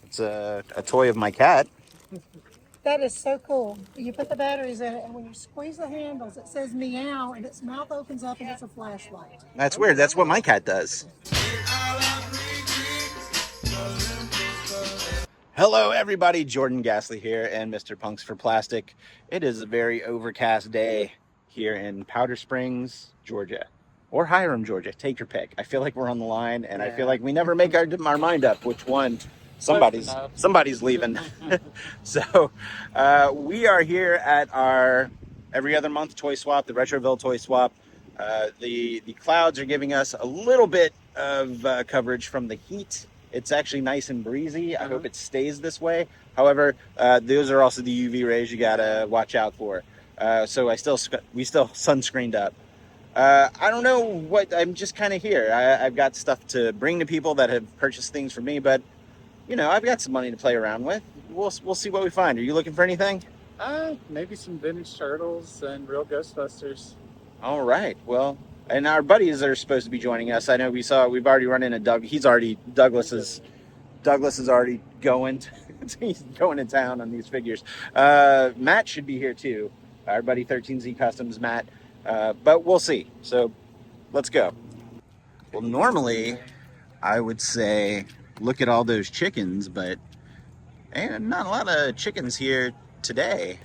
It's a toy of my cat. That is so cool. You put the batteries in it, and when you squeeze the handles, it says meow, and its mouth opens up, and it's a flashlight. That's weird. That's what my cat does. Hello, everybody. Jordan Ghastly here, and Mr. Punks for Plastic. It is a very overcast day here in Powder Springs, Georgia, or Hiram, Georgia. Take your pick. I feel like we're on the line, and I feel like we never make our mind up which one. Somebody's leaving. So we are here at our every other month toy swap, the Retroville Toy Swap. The clouds are giving us a little bit of coverage from the heat. It's actually nice and breezy. I hope it stays this way. However, those are also the UV rays you gotta watch out for. So we still sunscreened up. I don't know what, I'm just kind of here. I've got stuff to bring to people that have purchased things for me, but you know, I've got some money to play around with. We'll see what we find. Are you looking for anything? Maybe some vintage turtles and real Ghostbusters. All right. Well, and our buddies are supposed to be joining us. I know we've already run into Doug. Douglas is already going. He's going to town on these figures. Matt should be here too. Our buddy 13Z Customs, Matt. But we'll see. So let's go. Well, normally I would say look at all those chickens, but not a lot of chickens here today.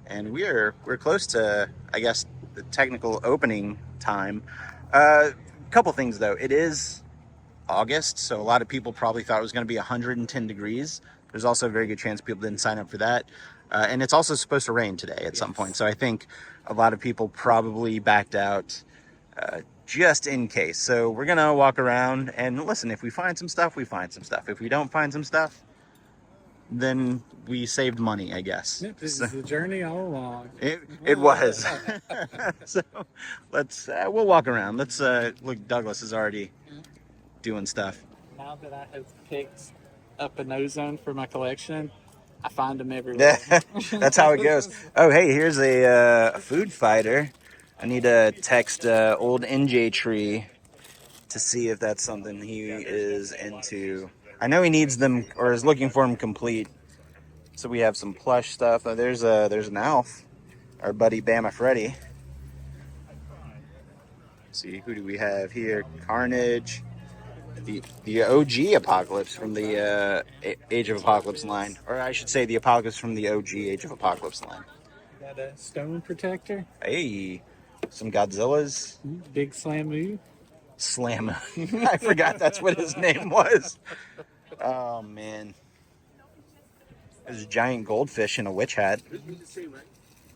And we're close to, I guess, the technical opening time. Couple things though. It is August, so a lot of people probably thought it was going to be 110 degrees. There's also a very good chance people didn't sign up for that. And it's also supposed to rain today at some point. So I think a lot of people probably backed out just in case. So we're going to walk around and listen. If we find some stuff, we find some stuff. If we don't find some stuff, then we saved money, I guess. Yep, this is the journey all along. It was. So we'll walk around. Let's look. Douglas is already doing stuff. Now that I have picked up an ozone for my collection, I find them everywhere. That's how it goes. Oh, hey, here's a food fighter. I need to text old NJ Tree to see if that's something he is into. I know he needs them or is looking for them complete. So we have some plush stuff. There's an Alf, our buddy Bama Freddy. Let's see, who do we have here? Carnage, the OG Apocalypse from the Age of Apocalypse line, or I should say the Apocalypse from the OG Age of Apocalypse line. Got a stone protector. Hey, some Godzillas. Big Slamu. Slam. I forgot that's what his name was. Oh man. There's a giant goldfish in a witch hat.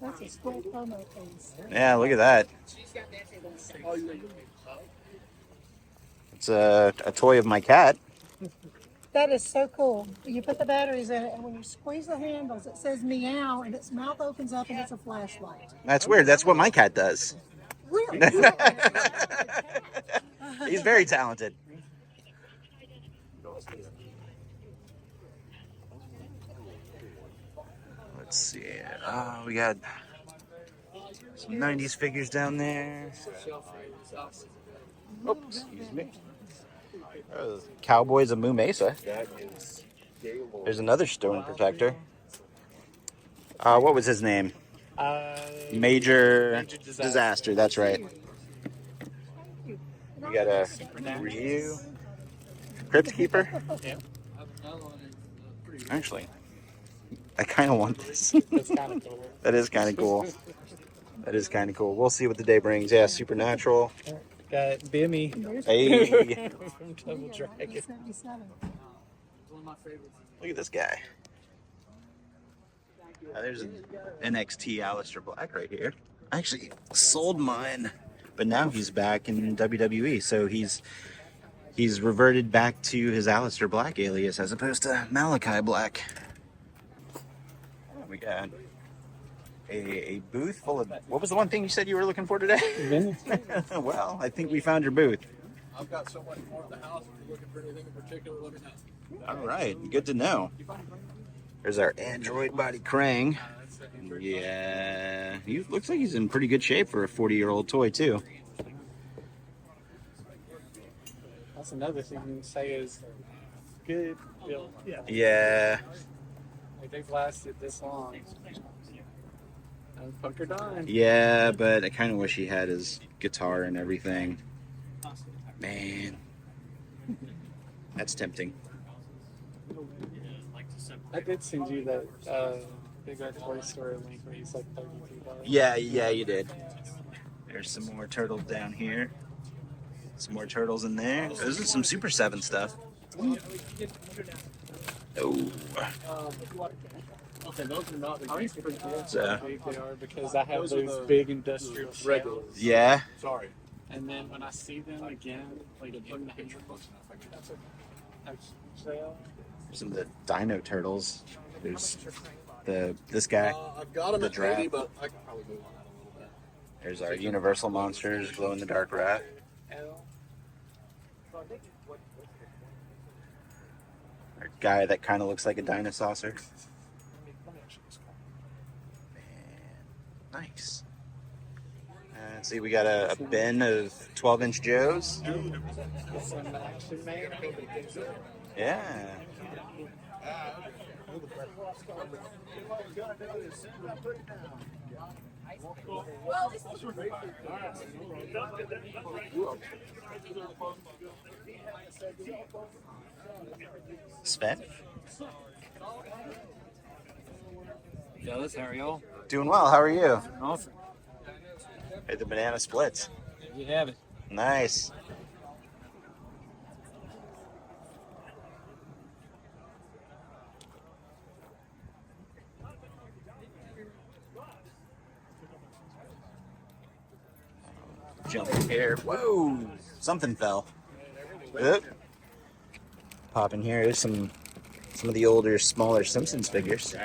That's a school promo piece. Yeah, look at that. It's a toy of my cat. That is so cool. You put the batteries in it, and when you squeeze the handles, it says meow, and its mouth opens up, and it's a flashlight. That's weird. That's what my cat does. Really? He's very talented. Let's see. Oh, we got some 90s figures down there. Oh, excuse me. Cowboys of Moo Mesa. There's another stone protector. What was his name? Major Disaster. That's right. We got a Ryu. Cryptkeeper. Yeah. Actually, I kind of want this. That's kind of cool. That is kind of cool. That is kind of cool. We'll see what the day brings. Yeah, Supernatural. Got Bimmy. Hey. From Double Dragon. 77. Look at this guy. There's an NXT Aleister Black right here. I actually sold mine, but now he's back in WWE, so he's reverted back to his Aleister Black alias as opposed to Malachi Black. We got a booth full of... What was the one thing you said you were looking for today? Well, I think we found your booth. I've got so much more at the house. If you're looking for anything in particular, let me know. All right, good to know. There's our android body Krang. Yeah, he looks like he's in pretty good shape for a 40-year-old toy too. That's another thing you can say is good built. Yeah. Like they've lasted this long. Poker Don. Yeah, but I kind of wish he had his guitar and everything. Man, that's tempting. I did send you that Big Red Toy Store link where he's like $32. Yeah, you did. There's some more turtles down here. Some more turtles in there. This is some Super 7 stuff. Oh. Okay, those are not the I always forget So- how big they are because I have those big industrial shells. Yeah. Sorry. And then when I see them again, like in the Picture close enough. I get sale, Some of the Dino Turtles. There's this guy. I've got them The at draft. 80, but I can probably move on that a little bit. There's our Universal Monsters, glow in the dark rat. L. Our guy that kind of looks like a dinosaur. Nice. Let's see, we got a bin of 12-inch Joes. Some action man. Yeah. Sven? Fellas, how are y'all? Doing well. How are you? Awesome. Hey, the banana splits. You have it. Nice. Jump here. Whoa! Something fell. Oop. Pop in here. There's some of the older, smaller Simpsons figures.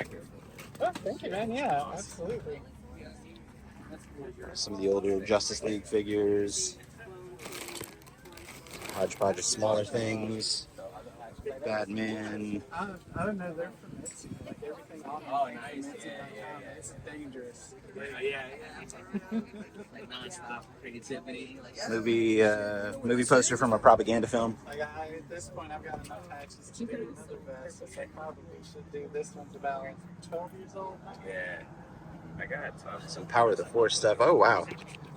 Oh, thank you, man. Yeah, absolutely. Some of the older Justice League figures. Hodgepodge of smaller things. Batman. I don't know. They're from Etsy. Like everything on them. Nice. Yeah. It's dangerous. Yeah. Like non-stop creativity. Like, Movie poster from a propaganda film. Like at this point, I've got enough patches to do another vest. I probably should do this one's about 12 years old. yeah. I got Some Power of the Force stuff. Oh wow,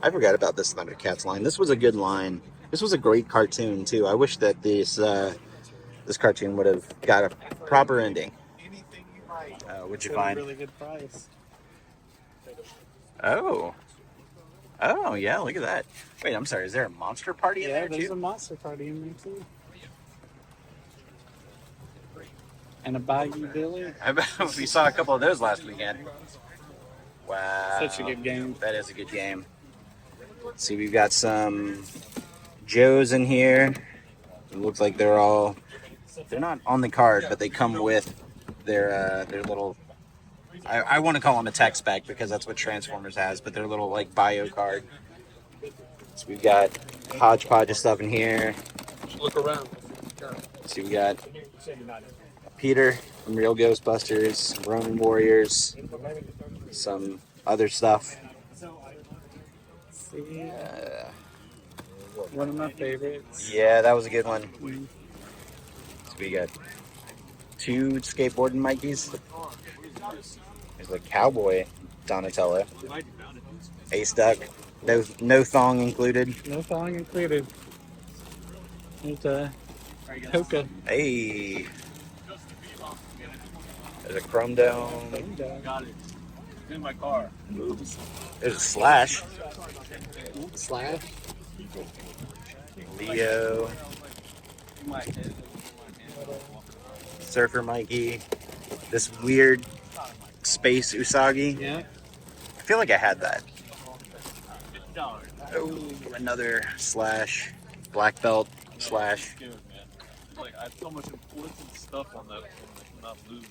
I forgot about this Thundercats line. This was a good line. This was a great cartoon too. I wish that this cartoon would have got a proper ending. Anything you like. What'd you It's at a find? really good price. Oh, yeah. Look at that. Wait, I'm sorry. Is there a monster party in Yeah, there there's too? a monster party in there too. And a Bayou Billy. I bet we saw a couple of those last weekend. Wow. Such a good game. That is a good game. Let's see, we've got some Joes in here. It looks like they're not on the card, but they come with their little, I want to call them a tech spec because that's what Transformers has, but their little like bio card. So we've got hodgepodge of stuff in here. Just look around. So we got Peter from Real Ghostbusters, Ronin Warriors, some other stuff. See, one of my favorites. Yeah, that was a good one. So we got 2 skateboarding Mikeys. There's a cowboy Donatello. Ace Duck. No thong included. No thong included. There's a Coca. Hey. There's a Chrome Dome. Got it. In my car. There's a Slash. Slash. Leo. Surfer Mikey. This weird space Usagi. Yeah. I feel like I had that. Oh, another Slash. Black Belt Slash. Like, I have so much important stuff on that not lose.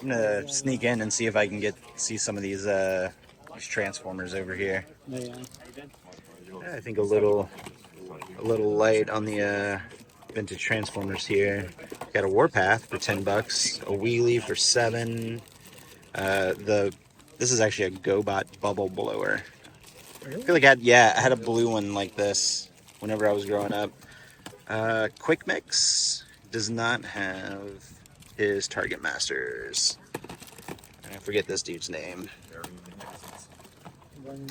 I'm gonna sneak in and see if I can see some of these Transformers over here. Yeah. I think a little light on the vintage Transformers here. Got a Warpath for $10, a Wheelie for $7. This is actually a GoBot bubble blower. I feel like I had a blue one like this whenever I was growing up. Quick Mix does not have his Target Masters. I forget this dude's name.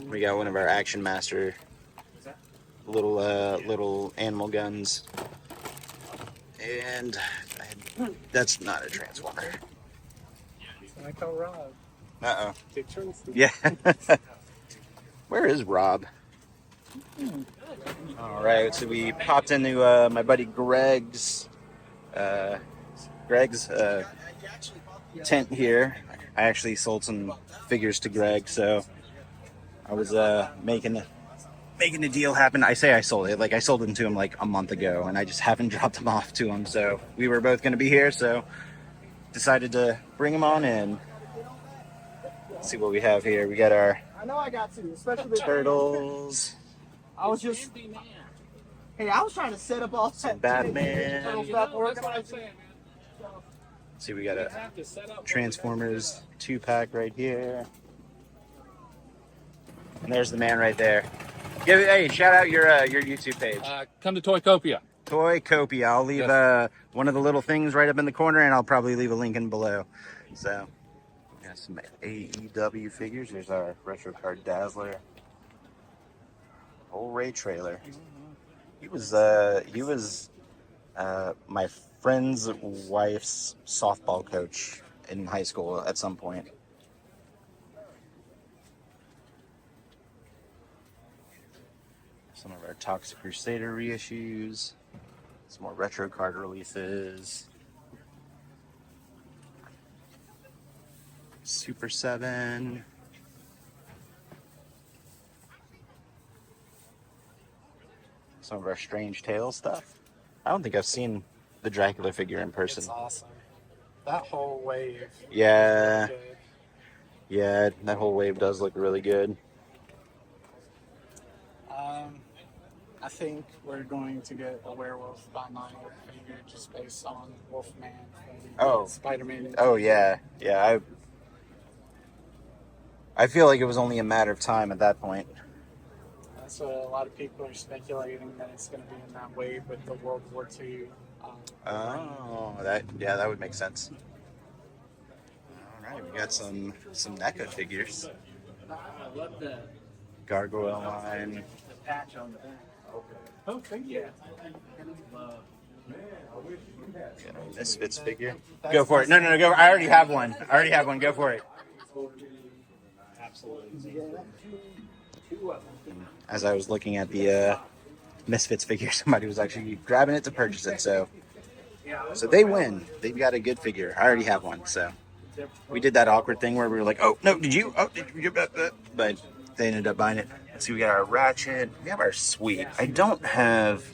We got one of our Action Master little animal guns, and that's not a Transformer. I call Rob. Uh oh. Take Tracy. Yeah. Where is Rob? All right, so we popped into my buddy Greg's tent here. I actually sold some figures to Greg, so I was making the deal happen. I say I sold it, like I sold them to him like a month ago, and I just haven't dropped them off to him. So we were both going to be here, so decided to bring them on in. Let's see what we have here. We got our I know I got to, especially with turtles. I was just. Hey, I was trying to set up all Some Batman. Turtle stuff organized. See, we got a Transformers 2-pack right here. And there's the man right there. Hey, shout out your YouTube page. Come to Toycopia. Toycopia. I'll leave one of the little things right up in the corner, and I'll probably leave a link in below. So, got some AEW figures. There's our retro card Dazzler. Old Ray trailer. He was my friend's wife's softball coach in high school at some point. Some of our Toxic Crusader reissues. Some more retro card releases. Super 7. Some of our Strange Tales stuff. I don't think I've seen the Dracula figure in person. It's awesome. That whole wave. Yeah. Really good. Yeah, that whole wave does look really good. I think we're going to get a Werewolf by Night figure just based on Wolfman. Oh. Spider-Man. Oh yeah, yeah. I feel like it was only a matter of time at that point. That's what a lot of people are speculating, that it's going to be in that wave with the World War II. Oh, that would make sense. All right, we got some NECA figures. I love the Gargoyle line. patch on the back. Oh, thank you. Got a Misfits figure. Go for it. No, go. I already have one. Go for it. Absolutely. As I was looking at the Misfits figure, somebody was actually grabbing it to purchase it. So they win. They've got a good figure. I already have one. So we did that awkward thing where we were like, "Oh no, did you? Oh, did you?" But they ended up buying it. Let's see, we got our Ratchet. We have our Sweep. I don't have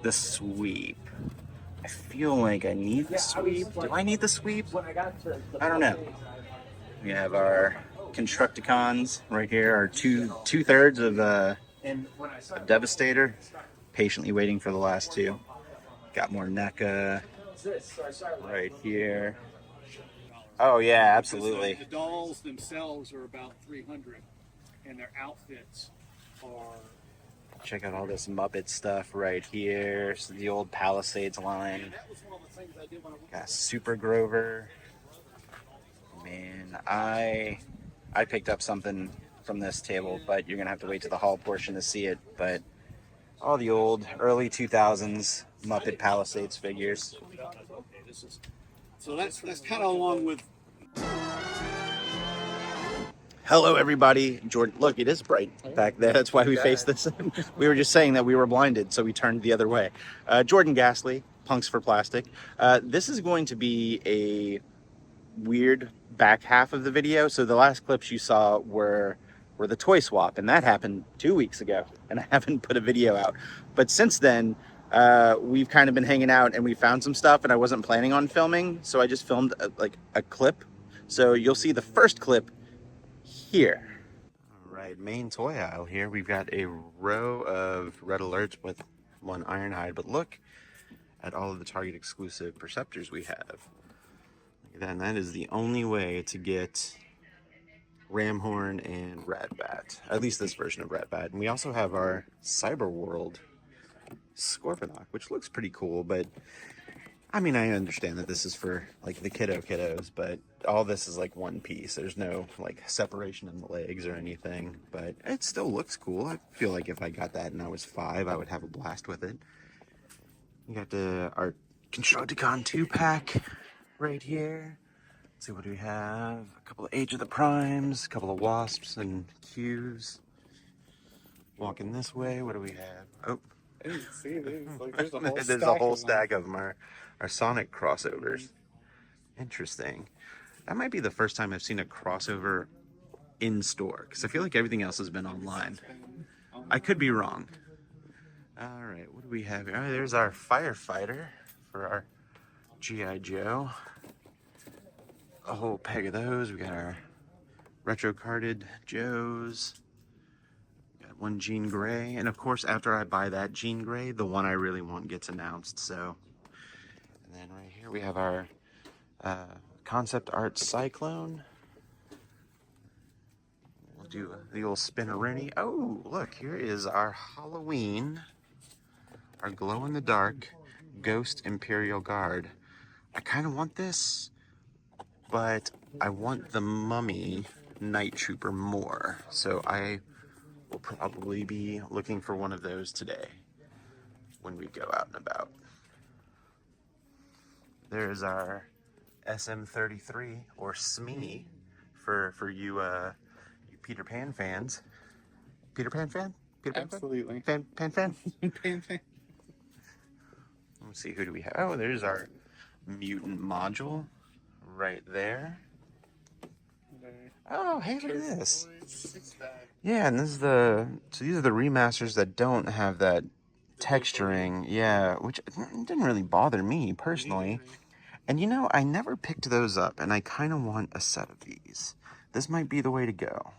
the Sweep. I feel like I need the Sweep. Do I need the Sweep? I don't know. We have our Constructicons right here, our two-thirds of Devastator. Patiently waiting for the last two. Got more NECA right here. Oh yeah, absolutely. The dolls themselves are about 300, and their outfits are. Check out all this Muppet stuff right here. So the old Palisades line. Got Super Grover. Man, I picked up something from this table, but you're gonna have to wait to the haul portion to see it. But all the old early 2000s Muppet Palisades figures. So that's kind of along with. Hello, everybody. Jordan, look, it is bright back there. That's why we faced this. We were just saying that we were blinded, so we turned the other way. Jordan Ghastly, Punks for Plastic. This is going to be a weird back half of the video. So the last clips you saw were the toy swap, and that happened 2 weeks ago, and I haven't put a video out. But since then, we've kind of been hanging out, and we found some stuff, and I wasn't planning on filming, so I just filmed a clip. So you'll see the first clip here. All right, main toy aisle here. We've got a row of red alerts with one Ironhide, but look at all of the Target exclusive Perceptors we have. Look at that, and that is the only way to get Ramhorn and Ratbat, at least this version of Ratbat. And we also have our Cyber World Scorponok, which looks pretty cool, but I mean, I understand that this is for like the kiddos, but all this is like one piece. There's no like separation in the legs or anything, but it still looks cool. I feel like if I got that and I was 5, I would have a blast with it. You got our Constructicon 2-pack right here. Let's see, what do we have? A couple of Age of the Primes, a couple of Wasps and Qs. Walking this way, what do we have? Oh, I didn't see these. Like, there's a whole there's a whole stack of them. Our Sonic crossovers. Interesting. That might be the first time I've seen a crossover in store, because I feel like everything else has been online. I could be wrong. All right, what do we have here? Oh, there's our Firefighter for our G.I. Joe. A whole peg of those. We got our retro carded Joes. Got one Jean Grey. And of course, after I buy that Jean Grey, the one I really want gets announced. So, and then right here we have our concept art Cyclone. We'll do the old spinnerini. Oh, look, here is our Halloween, our glow in the dark Ghost Imperial Guard. I kind of want this, but I want the Mummy Night Trooper more. So I will probably be looking for one of those today when we go out and about. There's our SM33, or SME, for you Peter Pan fans. Peter Pan fan? Peter Pan Absolutely. fan? Pan fan? Pan. Let's see, who do we have? Oh, there's our mutant module right there. Oh, hey, look at this. Yeah, and this is so these are the remasters that don't have that texturing. Yeah, which didn't really bother me personally. And you know, I never picked those up, and I kind of want a set of these. This might be the way to go.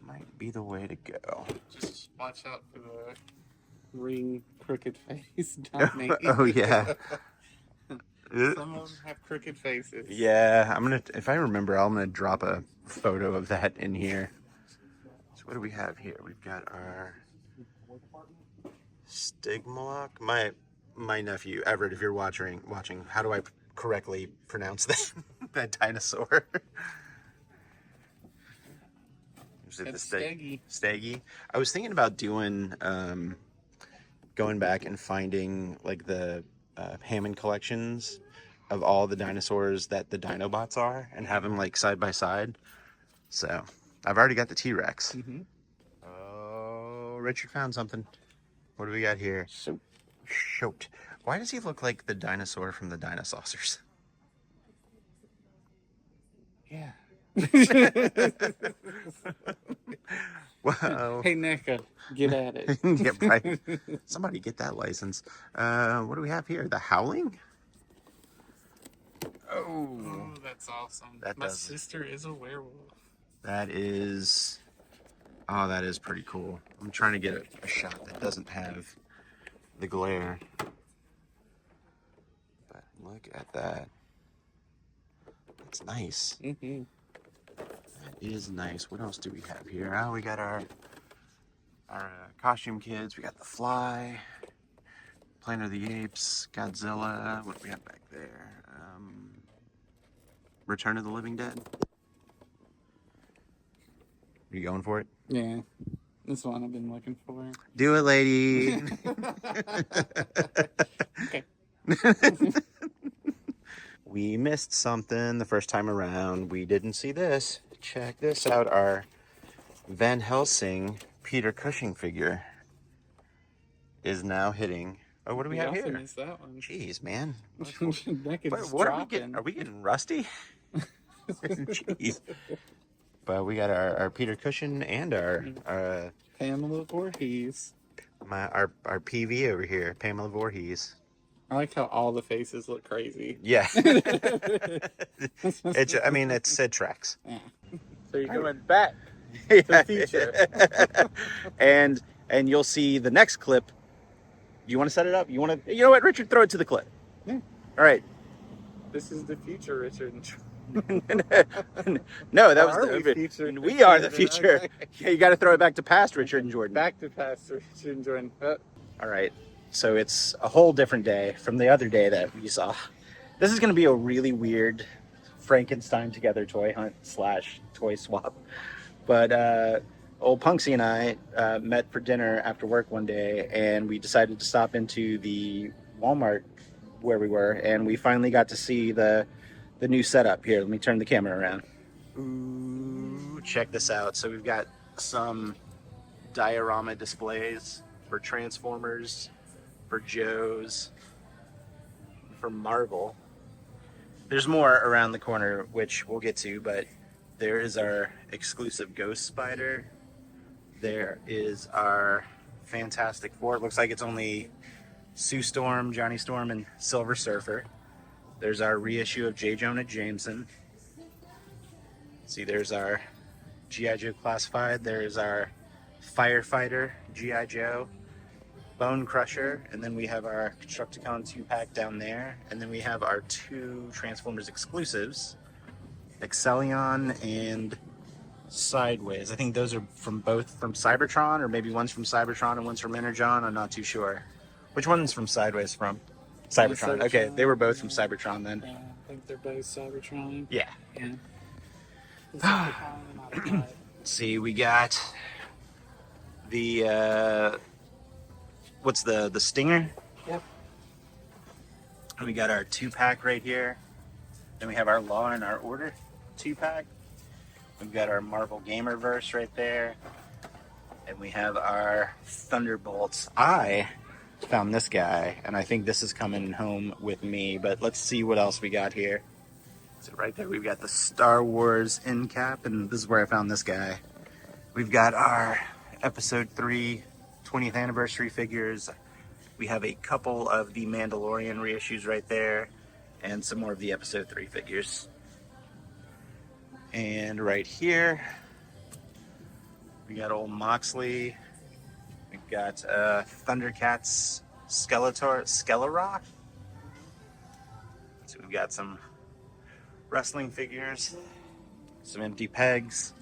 Might be the way to go. Just watch out for the ring crooked face Donnie. Oh, yeah. Some of them have crooked faces. Yeah, if I remember, I'm gonna drop a photo of that in here. So what do we have here? We've got our Stigmalock. My nephew Everett, if you're watching, how do I correctly pronounce that that dinosaur? Is it the Steggy. Steggy? I was thinking about doing going back and finding like the Hammond collections of all the dinosaurs that the Dinobots are, and have them like side by side. So I've already got the T-Rex. Mm-hmm. Oh, Richard found something. What do we got here? Shoot. Why does he look like the dinosaur from the Dinosaurs? Yeah. Wow. Hey, NECA, get at it. Yeah, right. Somebody get that license. What do we have here? The Howling? Oh, that's awesome. My sister is a werewolf. That is... Oh, that is pretty cool. I'm trying to get a shot that doesn't have the glare. But look at that. That's nice. Mm-hmm. That is nice. What else do we have here? Oh, we got our costume kids. We got the Fly, Planet of the Apes, Godzilla. What do we have back there? Return of the Living Dead. Are you going for it? Yeah. This one I've been looking for. Do it, lady. Okay. We missed something the first time around. We didn't see this. Check this out. Our Van Helsing Peter Cushing figure is now hitting. Oh, what do we have also here? missed that one. Jeez, man. What Are we getting? Are we getting rusty? Jeez. But we got our Peter Cushing and our Pamela Voorhees. our PV over here, Pamela Voorhees. I like how all the faces look crazy. Yeah. It tracks. Yeah. So you're going back to the future. and you'll see the next clip. Do you want to set it up? You know what, Richard? Throw it to the clip. Yeah. All right. This is the future, Richard. No, that was Are the we future? We are the future. Yeah, you got to throw it back to past Richard and Jordan. Back to past Richard and Jordan. All right, so it's a whole different day from the other day that we saw. This is going to be a really weird Frankenstein together toy hunt slash toy swap. But old Punksy and I met for dinner after work one day, and we decided to stop into the Walmart where we were, and we finally got to see the new setup here. Let me turn the camera around. Ooh, check this out. So we've got some diorama displays for Transformers, for Joe's, for Marvel. There's more around the corner, which we'll get to, but there is our exclusive Ghost Spider. There is our Fantastic Four. It looks like it's only Sue Storm, Johnny Storm, and Silver Surfer. There's our reissue of J. Jonah Jameson. See, there's our G.I. Joe Classified. There's our Firefighter, G.I. Joe, Bone Crusher, and then we have our Constructicon 2-pack down there. And then we have our 2 Transformers exclusives, Excellion and Sideways. I think those are from Cybertron, or maybe one's from Cybertron and one's from Energon. I'm not too sure. Which one's from Sideways from? Cybertron. Okay, they were both from Cybertron then. Yeah, I think they're both Cybertron. Yeah. Yeah. Let's See, we got the what's the Stinger? Yep. And we got our 2-pack right here. Then we have our Law and Our Order 2-pack. We've got our Marvel Gamerverse right there. And we have our Thunderbolts. I found this guy, and I think this is coming home with me, but let's see what else we got here. So right there we've got the Star Wars end cap, and this is where I found this guy. We've got our Episode 3 20th anniversary figures. We have a couple of the Mandalorian reissues right there, and some more of the Episode 3 figures. And right here, we got old Moxley. We've got Thundercats Skeletor. So we've got some wrestling figures, some empty pegs,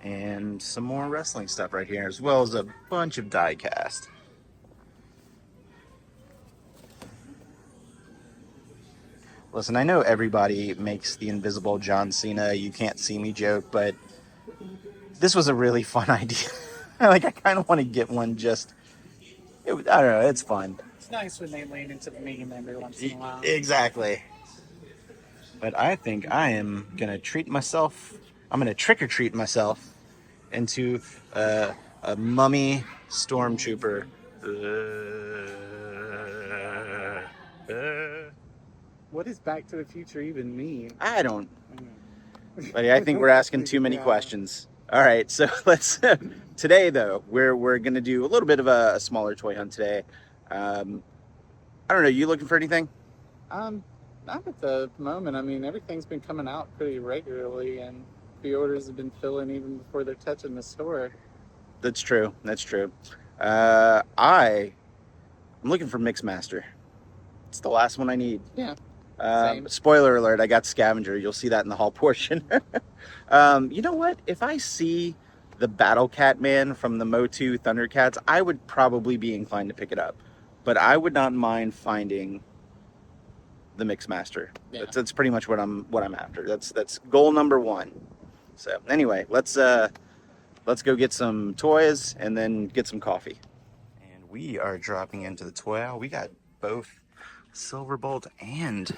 and some more wrestling stuff right here, as well as a bunch of die cast. Listen, I know everybody makes the invisible John Cena "you can't see me" joke, but this was a really fun idea. I kind of want to get one. I don't know, it's fun. It's nice when they lean into the meme every once in a while. Exactly. But I think I am gonna treat myself. I'm gonna trick or treat myself into a mummy stormtrooper. What does Back to the Future even mean? I don't. Buddy, I think we're asking too many questions. All right, so let's. Today, though, we're gonna do a little bit of a smaller toy hunt today. I don't know. You looking for anything? Not at the moment. I mean, everything's been coming out pretty regularly, and pre-orders have been filling even before they're touching the store. That's true. I'm looking for Mixmaster. It's the last one I need. Yeah. Spoiler alert, I got Scavenger. You'll see that in the haul portion. You know what? If I see the Battle Cat Man from the Motu Thundercats, I would probably be inclined to pick it up. But I would not mind finding the Mixmaster. Yeah. That's pretty much what I'm after. That's goal number 1. So anyway, let's go get some toys and then get some coffee. And we are dropping into the toy aisle. We got both Silverbolt and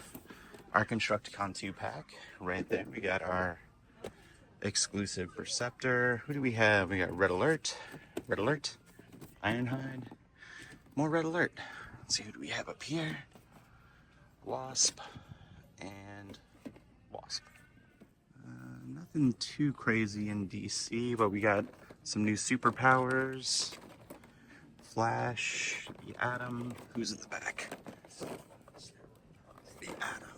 our Constructicon 2-pack right there. We got our exclusive Perceptor. Who do we have? We got Red Alert, Ironhide, more Red Alert. Let's see, who do we have up here? Wasp and Wasp. Nothing too crazy in DC, but we got some new superpowers. Flash, the Atom. Who's at the back? The Atom.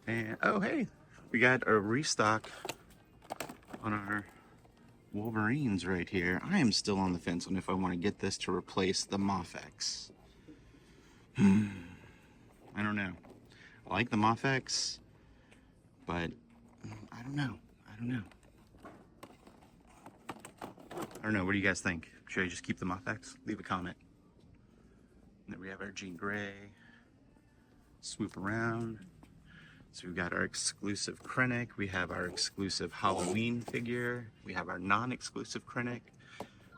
And oh hey, we got a restock on our Wolverines right here. I am still on the fence on if I want to get this to replace the Moff-X. I don't know. I like the Moff-X, but I don't know. What do you guys think? Should I just keep them off X? Leave a comment. And then we have our Jean Grey. Swoop around. So we've got our exclusive Krennic. We have our exclusive Halloween figure. We have our non-exclusive Krennic.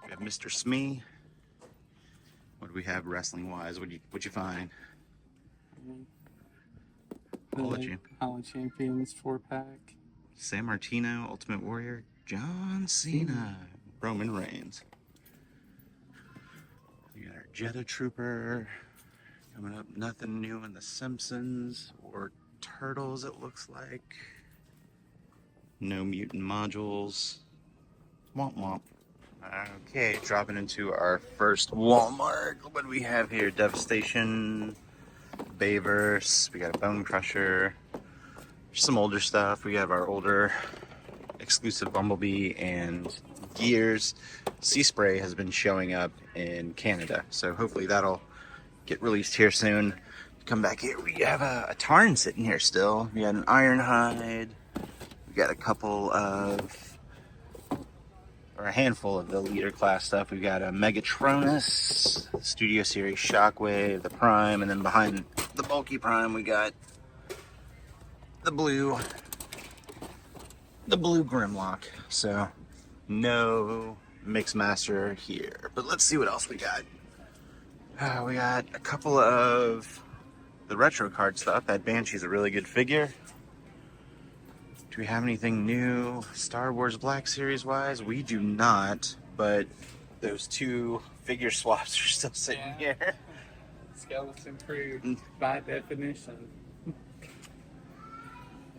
We have Mr. Smee. What do we have wrestling-wise? What'd you find? Holland Champions 4-pack. San Martino, Ultimate Warrior, John Cena, Roman Reigns. We got our Jetta Trooper. Coming up, nothing new in the Simpsons or Turtles, it looks like. No mutant modules. Womp womp. Okay, dropping into our first Walmart. What do we have here? Devastation, Bayverse, we got a Bone Crusher, some older stuff. We have our older exclusive Bumblebee and Gears. Sea Spray has been showing up in Canada, so hopefully that'll get released here soon. Come back here, we have a Tarn sitting here still. We got an Ironhide. We got a couple of, or a handful of the leader class stuff. We've got a Megatronus, Studio Series Shockwave, the Prime, and then behind the bulky Prime we got the blue Grimlock. So no Mixmaster here, but let's see what else we got. We got a couple of the retro card stuff. That Banshee's a really good figure. Do we have anything new Star Wars Black Series wise? We do not, but those two figure swaps are still sitting here. Skeleton crew, by definition.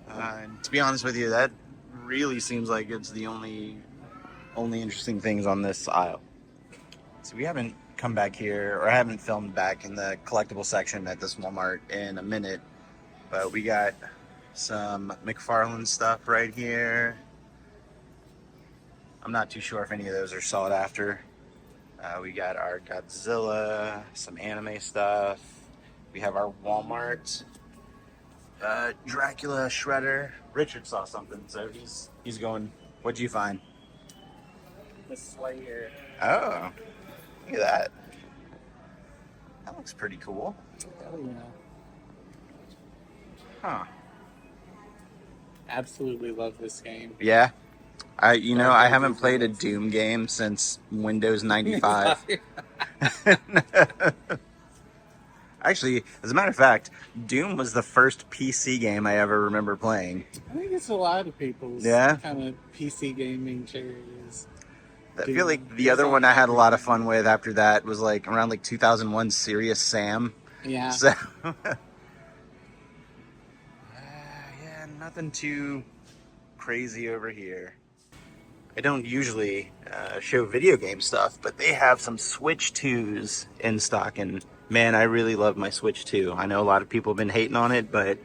And to be honest with you, that really seems like it's the only interesting things on this aisle. So we haven't come back here, or I haven't filmed back in the collectible section at this Walmart in a minute, but we got some McFarlane stuff right here. I'm not too sure if any of those are sought after. We got our Godzilla, some anime stuff. We have our Walmart Dracula Shredder. Richard saw something, so he's going. What'd you find? The Slayer. Oh, look at that. That looks pretty cool. Hell yeah. Huh. Absolutely love this game. Yeah. I haven't played a Doom game since Windows 95. Actually, as a matter of fact, Doom was the first PC game I ever remember playing. I think it's a lot of people's kind of PC gaming cherries. I feel like the other one I had a lot of fun with after that was like around like 2001 Serious Sam. Yeah. So, yeah, nothing too crazy over here. I don't usually show video game stuff, but they have some Switch 2s in stock, and man, I really love my Switch 2. I know a lot of people have been hating on it, but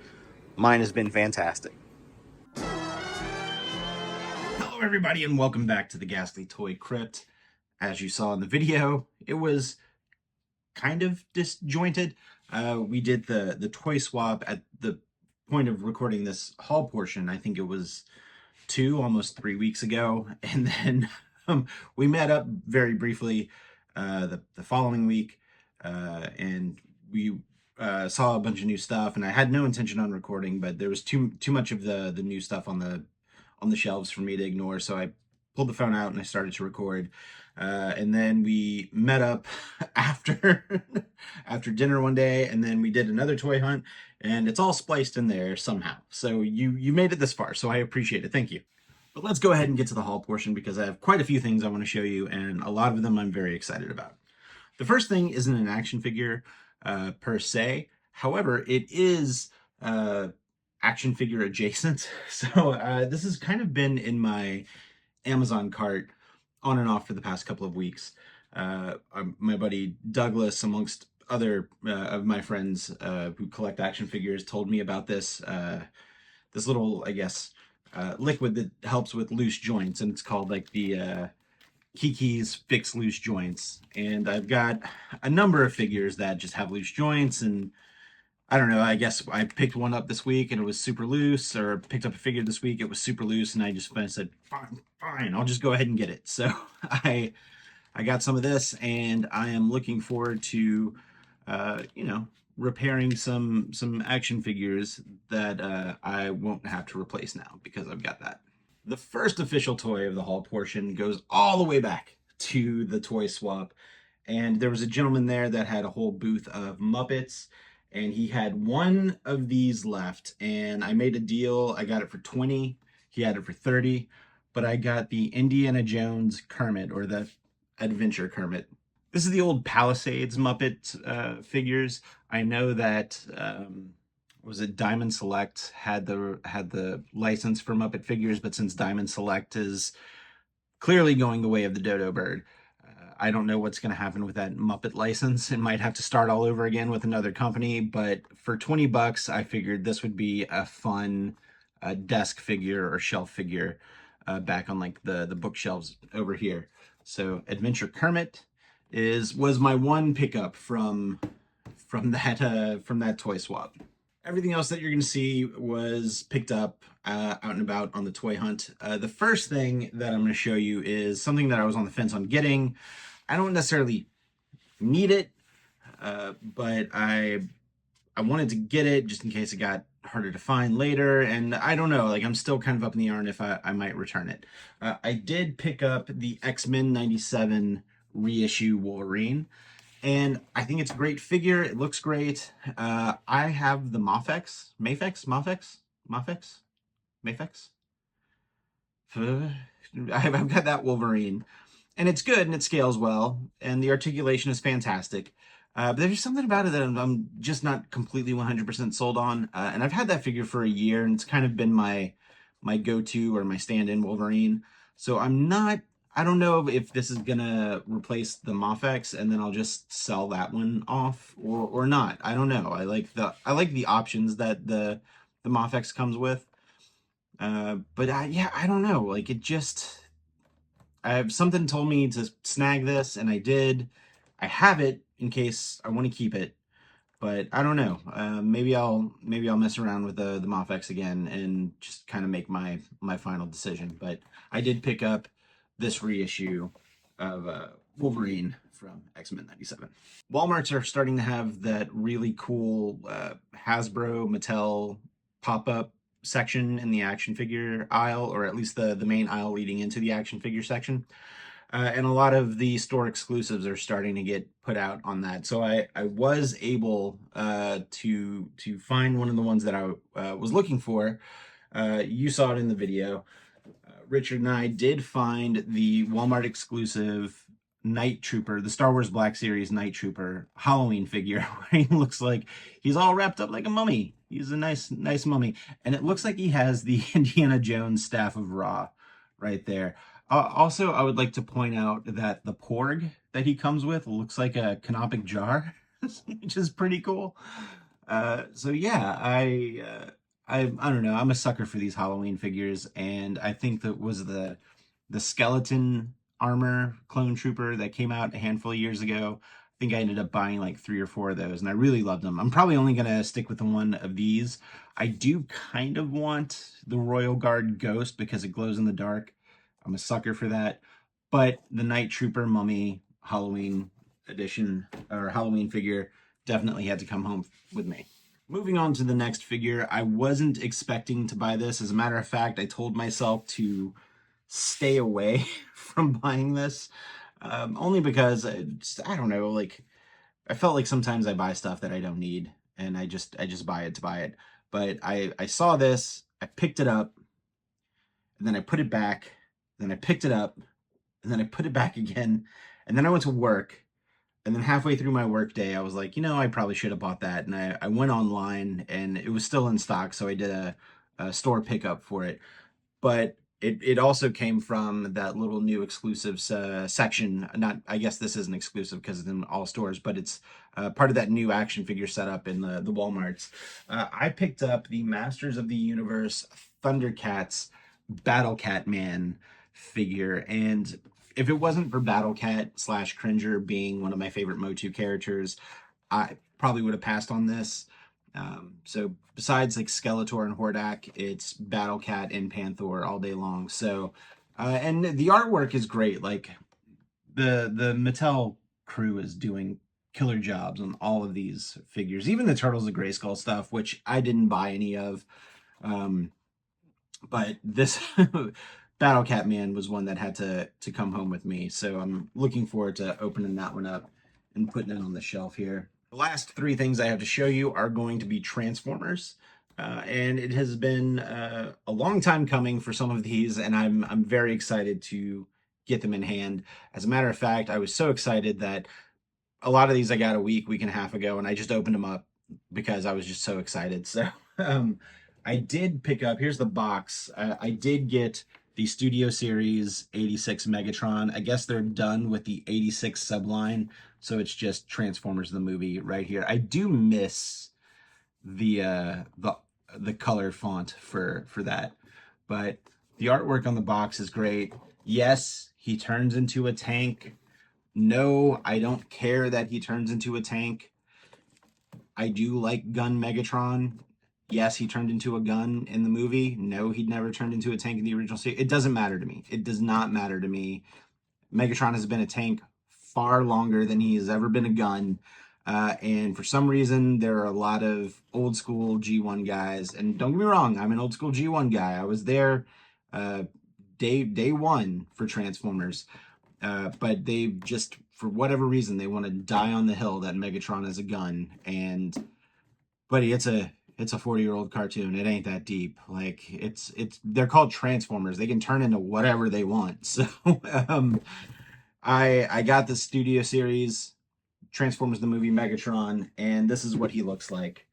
mine has been fantastic. Hello everybody, and welcome back to the Ghastly Toy Crypt. As you saw in the video, it was kind of disjointed. We did the toy swap at the point of recording this haul portion. I think it was almost 3 weeks ago, and then we met up very briefly the following week, and we saw a bunch of new stuff, and I had no intention on recording, but there was too much of the new stuff on the shelves for me to ignore, so I pulled the phone out and I started to record. And then we met up after dinner one day, and then we did another toy hunt, and it's all spliced in there somehow. So you made it this far, so I appreciate it. Thank you. But let's go ahead and get to the haul portion, because I have quite a few things I want to show you, and a lot of them I'm very excited about. The first thing isn't an action figure per se. However, it is action figure adjacent. So this has kind of been in my Amazon cart on and off for the past couple of weeks. My buddy Douglas, amongst other of my friends who collect action figures, told me about this this little, I guess, liquid that helps with loose joints, and it's called like the Kiki's Fix Loose Joints. And I've got a number of figures that just have loose joints, and I don't know, I guess I picked one up this week and it was super loose, or picked up a figure this week, it was super loose, and I said, fine, I'll just go ahead and get it. So I I got some of this, and I am looking forward to, repairing some action figures that I won't have to replace now because I've got that. The first official toy of the haul portion goes all the way back to the toy swap, and there was a gentleman there that had a whole booth of Muppets, and he had one of these left, and I made a deal. I got it for 20. He had it for 30, but I got the Indiana Jones Kermit, or the Adventure Kermit. This is the old Palisades Muppet figures. I know that was it Diamond Select had the license for Muppet figures, but since Diamond Select is clearly going the way of the dodo bird, I don't know what's going to happen with that Muppet license. It might have to start all over again with another company, but for 20 bucks, I figured this would be a fun desk figure or shelf figure back on like the bookshelves over here. So Adventure Kermit was my one pickup from that toy swap. Everything else that you're going to see was picked up out and about on the toy hunt. The first thing that I'm going to show you is something that I was on the fence on getting. I don't necessarily need it, but I wanted to get it just in case it got harder to find later. And I don't know, like I'm still kind of up in the air on if I might return it. I did pick up the X-Men 97 reissue Wolverine. And I think it's a great figure. It looks great. I have the Mafex. I've got that Wolverine. And it's good and it scales well. And the articulation is fantastic. But there's something about it that I'm just not completely 100% sold on. And I've had that figure for a year, and it's kind of been my go-to or my stand-in Wolverine. So I don't know if this is gonna replace the Mafex and then I'll just sell that one off or not. I don't know. I like the options that the Mafex comes with. But I don't know. Like something told me to snag this, and I did. I have it in case I want to keep it, but I don't know. Maybe I'll mess around with the Mafex again and just kind of make my final decision. But I did pick up this reissue of Wolverine from X-Men 97. Walmarts are starting to have that really cool Hasbro Mattel pop-up section in the action figure aisle, or at least the main aisle leading into the action figure section. And a lot of the store exclusives are starting to get put out on that. So I was able to find one of the ones that I was looking for. You saw it in the video. Richard and I did find the Walmart exclusive Night Trooper, the Star Wars Black Series Night Trooper Halloween figure, where he looks like he's all wrapped up like a mummy. He's a nice mummy. And it looks like he has the Indiana Jones Staff of Ra right there. Also, I would like to point out that the Porg that he comes with looks like a canopic jar, which is pretty cool. So yeah, I don't know. I'm a sucker for these Halloween figures, and I think that was the skeleton armor clone trooper that came out a handful of years ago. I think I ended up buying like 3 or 4 of those, and I really loved them. I'm probably only gonna stick with the one of these. I do kind of want the Royal Guard Ghost because it glows in the dark. I'm a sucker for that. But the Night Trooper Mummy Halloween edition or Halloween figure definitely had to come home with me. Moving on to the next figure, I wasn't expecting to buy this. As a matter of fact, I told myself to stay away from buying this, only because I don't know, like I felt like sometimes I buy stuff that I don't need, and I just buy it to buy it. But I saw this, I picked it up, and then I put it back, then I picked it up, and then I put it back again, and then I went to work. And then halfway through my work day, I was like, I probably should have bought that. And I went online, and it was still in stock, so I did a store pickup for it. But it also came from that little new exclusives section. I guess this isn't exclusive because it's in all stores, but it's part of that new action figure setup in the Walmarts. I picked up the Masters of the Universe Thundercats Battle Cat Man figure, and if it wasn't for Battle Cat / Cringer being one of my favorite Motu characters, I probably would have passed on this. So besides like Skeletor and Hordak, it's Battle Cat and Panther all day long. So, and the artwork is great. Like the Mattel crew is doing killer jobs on all of these figures, even the Turtles of Grayskull stuff, which I didn't buy any of. But this Battle Cat Man was one that had to come home with me, so I'm looking forward to opening that one up and putting it on the shelf here. The last three things I have to show you are going to be Transformers. And it has been a long time coming for some of these, and I'm very excited to get them in hand. As a matter of fact, I was so excited that a lot of these I got a week and a half ago, and I just opened them up because I was just so excited. So I did pick up, here's the box. I did get the Studio Series 86 Megatron. I guess they're done with the 86 subline, so it's just Transformers the movie right here. I do miss the color font for that, but the artwork on the box is great. Yes, he turns into a tank. No, I don't care that he turns into a tank. I do like Gun Megatron. Yes, he turned into a gun in the movie. No, he'd never turned into a tank in the original series. It doesn't matter to me. It does not matter to me. Megatron has been a tank far longer than he has ever been a gun. And for some reason, there are a lot of old school G1 guys. And don't get me wrong, I'm an old school G1 guy. I was there day one for Transformers. But they just, for whatever reason, they want to die on the hill that Megatron is a gun. And, buddy, it's a 40-year-old cartoon. It ain't that deep. Like, they're called Transformers. They can turn into whatever they want. So, I got the Studio Series Transformers the movie Megatron, and this is what he looks like.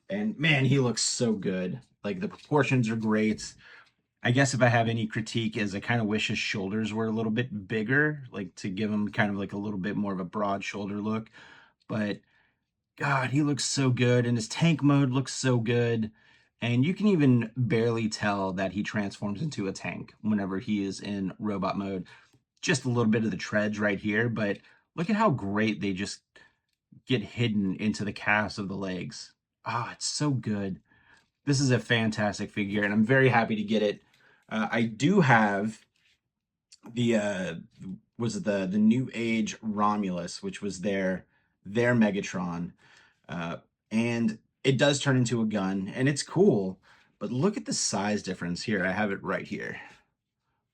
And man, he looks so good. Like, the proportions are great. I guess if I have any critique is I kind of wish his shoulders were a little bit bigger, like to give him kind of like a little bit more of a broad shoulder look. But God, he looks so good, and his tank mode looks so good. And you can even barely tell that he transforms into a tank whenever he is in robot mode. Just a little bit of the treads right here, but look at how great they just get hidden into the calves of the legs. Ah, it's so good. This is a fantastic figure, and I'm very happy to get it. I do have the the New Age Romulus, which was their Megatron, and it does turn into a gun, and it's cool. But look at the size difference here. I have it right here.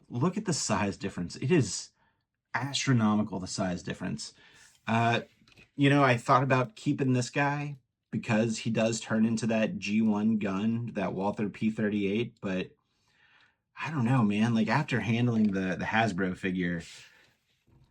Look at the size difference. It is astronomical, the size difference. You know, I thought about keeping this guy because he does turn into that G1 gun, that Walther P-38, but I don't know, man. Like, after handling the Hasbro figure,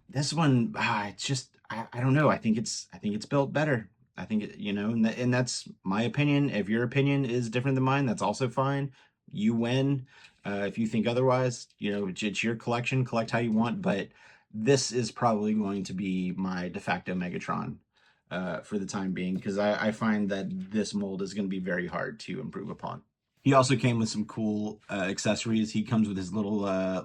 this one, it's just, I don't know. I think it's built better. I think it, you know, and that's my opinion. If your opinion is different than mine, that's also fine. You win. If you think otherwise, you know, it's your collection. Collect how you want. But this is probably going to be my de facto Megatron for the time being, because I find that this mold is going to be very hard to improve upon. He also came with some cool accessories. He comes with his little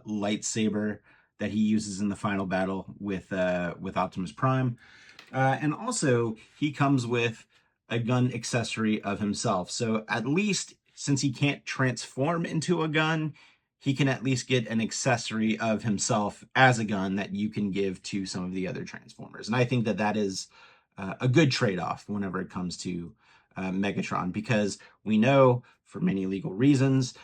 lightsaber that he uses in the final battle with Optimus Prime. And also, he comes with a gun accessory of himself. So at least, since he can't transform into a gun, he can at least get an accessory of himself as a gun that you can give to some of the other Transformers. And I think that that is a good trade-off whenever it comes to Megatron, because we know, for many legal reasons,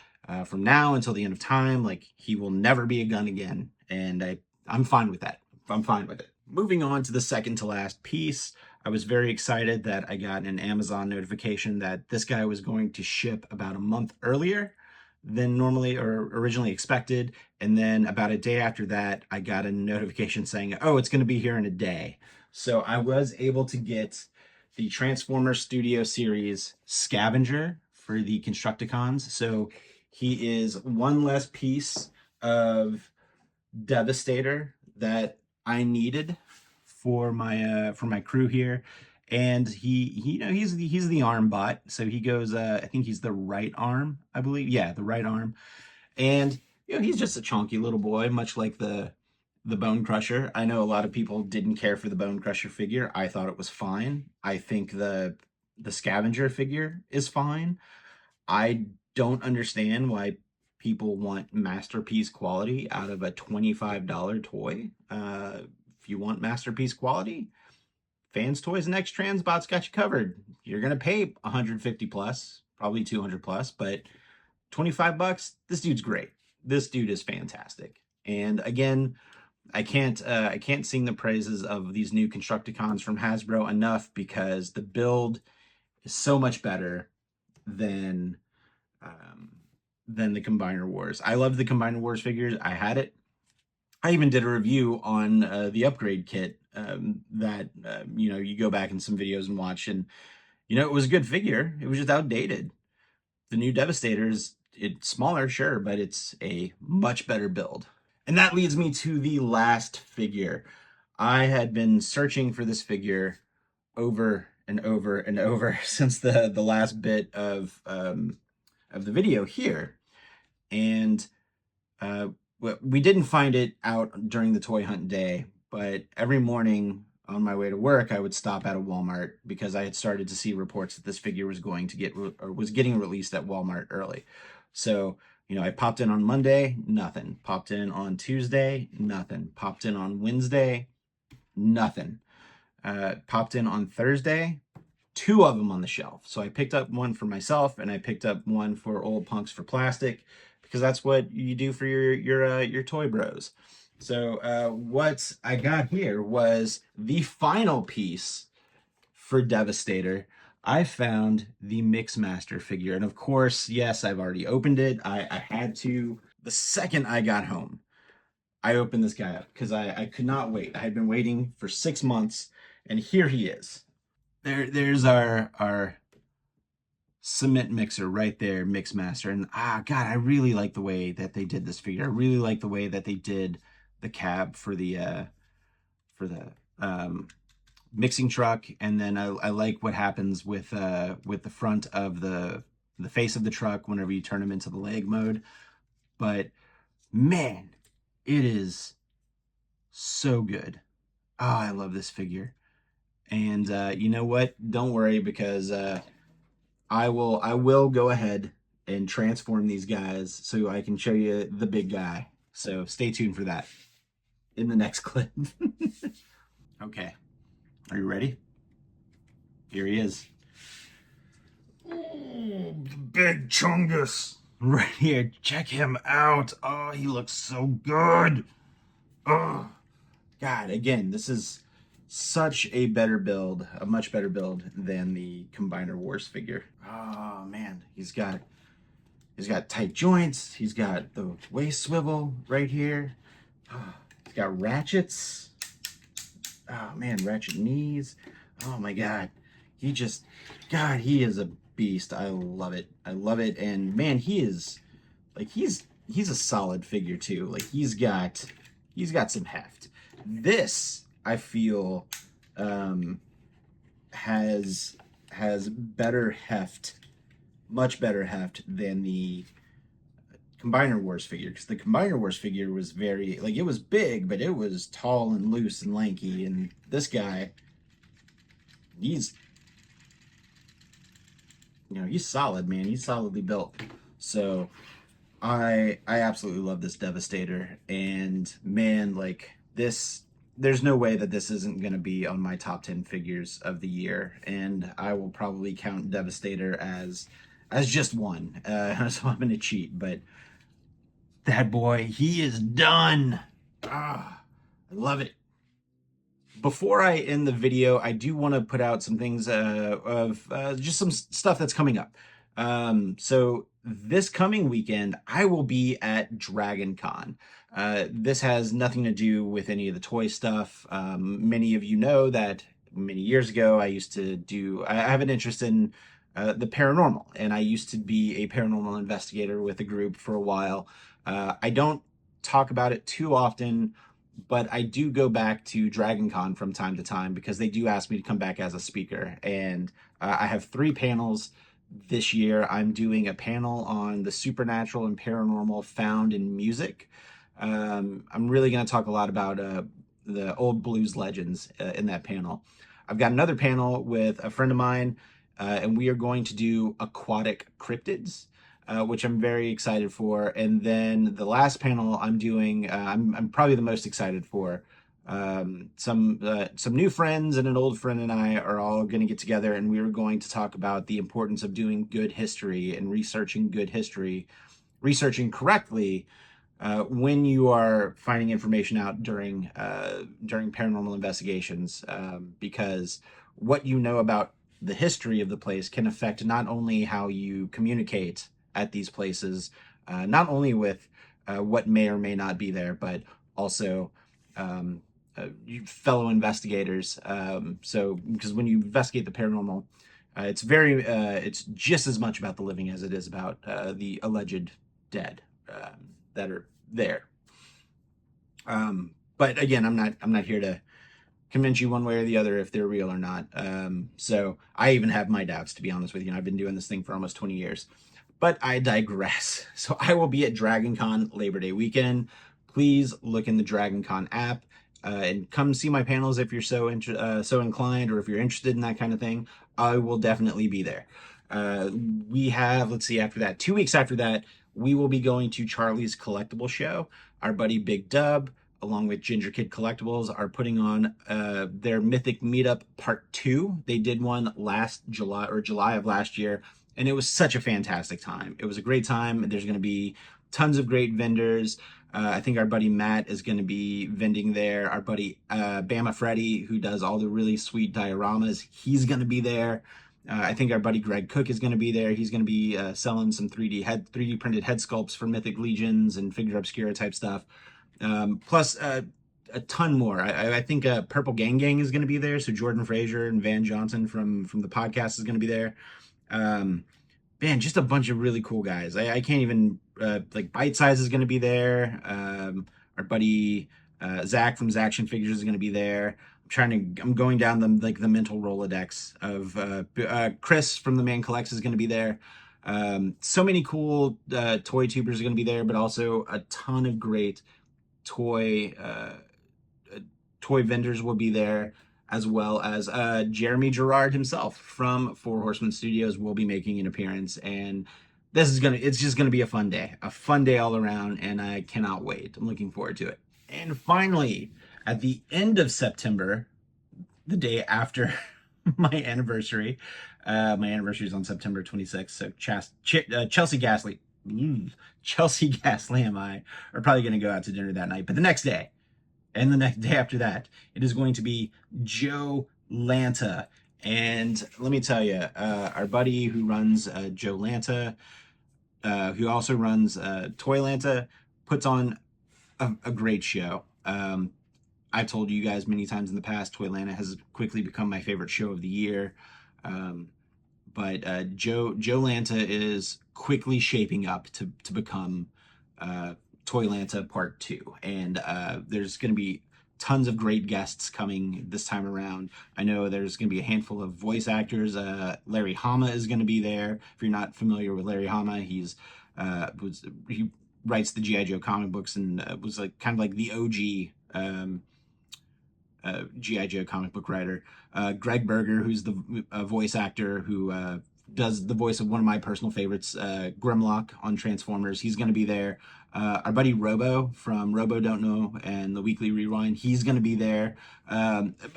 from now until the end of time, like, he will never be a gun again. And I'm fine with that. I'm fine with it. Moving on to the second to last piece, I was very excited that I got an Amazon notification that this guy was going to ship about a month earlier than normally or originally expected. And then about a day after that, I got a notification saying, oh, it's going to be here in a day. So I was able to get the Transformers Studio Series Scavenger for the Constructicons. So he is one less piece of Devastator that I needed for my crew here. And he you know, he's the arm bot, so he goes I think he's the right arm, I believe. Yeah, the right arm. And you know, he's just a chunky little boy, much like the Bone Crusher. I know a lot of people didn't care for the Bone Crusher figure. I thought it was fine. I think the Scavenger figure is fine. I don't understand why people want masterpiece quality out of a $25 toy. If you want masterpiece quality, Fans Toys and X Transbot's got you covered. You're gonna pay 150 plus, probably 200 plus, but 25 bucks, this dude's great. This dude is fantastic. And again, I can't sing the praises of these new Constructicons from Hasbro enough, because the build is so much better than the Combiner Wars. I love the Combiner Wars figures. I had it. I even did a review on the upgrade kit that you go back in some videos and watch, and it was a good figure. It was just outdated. The new Devastators, it's smaller, sure, but it's a much better build. And that leads me to the last figure. I had been searching for this figure over and over and over since the last bit of the video here, and we didn't find it out during the toy hunt day. But every morning on my way to work, I would stop at a Walmart, because I had started to see reports that this figure was going to was getting released at Walmart early. So I popped in on Monday, nothing. Popped in on Tuesday, nothing. Popped in on Wednesday, nothing. Popped in on Thursday, 2 of them on the shelf. So I picked up one for myself, and I picked up one for Old Punks for Plastic, because that's what you do for your toy bros. So what I got here was the final piece for Devastator. I found the Mixmaster figure, and of course, yes, I've already opened it. I had to. The second I got home, I opened this guy up, because I could not wait. I had been waiting for 6 months, and here he is. There's our cement mixer right there, Mixmaster. And God, I really like the way that they did this figure. I really like the way that they did the cab for the mixing truck, and then I like what happens with the front of the face of the truck whenever you turn them into the leg mode. But man, it is so good. Oh, I love this figure. And you know what? Don't worry, because I will go ahead and transform these guys so I can show you the big guy. So stay tuned for that in the next clip. Okay, are you ready? Here he is. Ooh, big Chungus right here. Check him out. Oh, he looks so good. Oh God, again, this is such a better build, a much better build than the Combiner Wars figure. Oh man, he's got tight joints. He's got the waist swivel right here. He's got ratchets. Oh man, ratchet knees. Oh my God, he is a beast. I love it. I love it. And man, he's a solid figure too. Like he's got some heft. This, I feel, has better heft, much better heft than the Combiner Wars figure, because the Combiner Wars figure was very, like, it was big, but it was tall and loose and lanky, and this guy, he's solid, man. He's solidly built. So I absolutely love this Devastator, and man, like this, there's no way that this isn't going to be on my top 10 figures of the year, and I will probably count Devastator as just one. So I'm going to cheat, but that boy, he is done. I love it. Before I end the video, I do want to put out some things of just some stuff that's coming up. So this coming weekend, I will be at Dragon Con. This has nothing to do with any of the toy stuff. Many of you know that many years ago, I have an interest in the paranormal, and I used to be a paranormal investigator with a group for a while. I don't talk about it too often, but I do go back to Dragon Con from time to time, because they do ask me to come back as a speaker. And I have 3 panels this year. I'm doing a panel on the supernatural and paranormal found in music. I'm really going to talk a lot about the old blues legends in that panel. I've got another panel with a friend of mine, and we are going to do aquatic cryptids, which I'm very excited for. And then the last panel I'm doing, I'm probably the most excited for, some new friends and an old friend and I are all going to get together, and we are going to talk about the importance of doing good history and researching good history, researching correctly when you are finding information out during paranormal investigations, because what you know about the history of the place can affect not only how you communicate at these places, not only with what may or may not be there, but also fellow investigators. So, because when you investigate the paranormal, it's just as much about the living as it is about the alleged dead that are there. But again, I'm not here to convince you one way or the other if they're real or not. So I even have my doubts, to be honest with you. I've been doing this thing for almost 20 years. But I digress. So I will be at DragonCon Labor Day weekend. Please look in the DragonCon app and come see my panels if you're so inclined, or if you're interested in that kind of thing. I will definitely be there. We have, let's see, after that, 2 weeks after that, we will be going to Charlie's Collectible Show. Our buddy Big Dub, along with Ginger Kid Collectibles, are putting on their Mythic Meetup Part 2. They did one last July, or July of last year, and it was such a fantastic time. It was a great time. There's going to be tons of great vendors. I think our buddy Matt is going to be vending there. Our buddy Bama Freddy, who does all the really sweet dioramas, he's going to be there. I think our buddy Greg Cook is going to be there. He's going to be selling some 3D printed head sculpts for Mythic Legions and Figure Obscura type stuff. Plus a ton more. I think Purple Gang Gang is going to be there. So Jordan Fraser and Van Johnson from the podcast is going to be there. Man, just a bunch of really cool guys. I can't even, like Bite Size is going to be there. Our buddy Zach from Zaction Figures is going to be there. I'm going down the mental Rolodex of Chris from The Man Collects is going to be there. So many cool toy tubers are going to be there, but also a ton of great toy vendors will be there, as well as Jeremy Gerard himself from Four Horsemen Studios will be making an appearance, and it's just gonna be a fun day all around, and I cannot wait. I'm looking forward to it. And finally, at the end of September, the day after my anniversary is on September 26th, so Chelsea Ghastly and I are probably going to go out to dinner that night. But the next day, and the next day after that, it is going to be Joe Lanta. And let me tell you, our buddy who runs Joe Lanta, who also runs Toy Lanta, puts on a great show. I've told you guys many times in the past, Toy Lanta has quickly become my favorite show of the year. But Joe Lanta is quickly shaping up to become Toy Lanta Part 2. And there's going to be tons of great guests coming this time around. I know there's going to be a handful of voice actors. Larry Hama is going to be there. If you're not familiar with Larry Hama, he writes the G.I. Joe comic books and was kind of like the OG G.I. Joe comic book writer. Greg Berger, who's the voice actor who does the voice of one of my personal favorites, Grimlock on Transformers. He's going to be there. Our buddy Robo from Robo Don't Know and the Weekly Rewind, he's going to be there,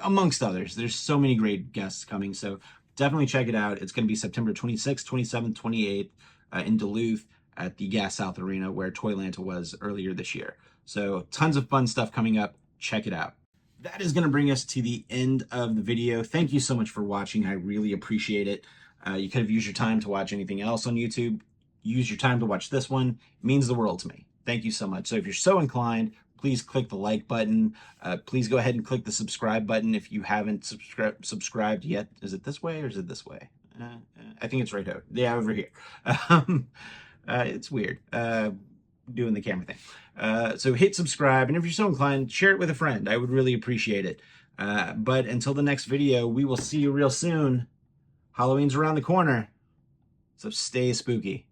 amongst others. There's so many great guests coming, so definitely check it out. It's going to be September 26th, 27th, 28th in Duluth at the Gas South Arena, where Toy Lanta was earlier this year. So tons of fun stuff coming up. Check it out. That is going to bring us to the end of the video. Thank you so much for watching. I really appreciate it. You could have used your time to watch anything else on YouTube. Use your time to watch this one. It means the world to me. Thank you so much. So if you're so inclined, please click the like button. Please go ahead and click the subscribe button if you haven't subscribed yet. Is it this way or is it this way? I think it's right over. Yeah, over here. It's weird doing the camera thing. So hit subscribe, and if you're so inclined, share it with a friend. I would really appreciate it. But until the next video, we will see you real soon. Halloween's around the corner, so stay spooky.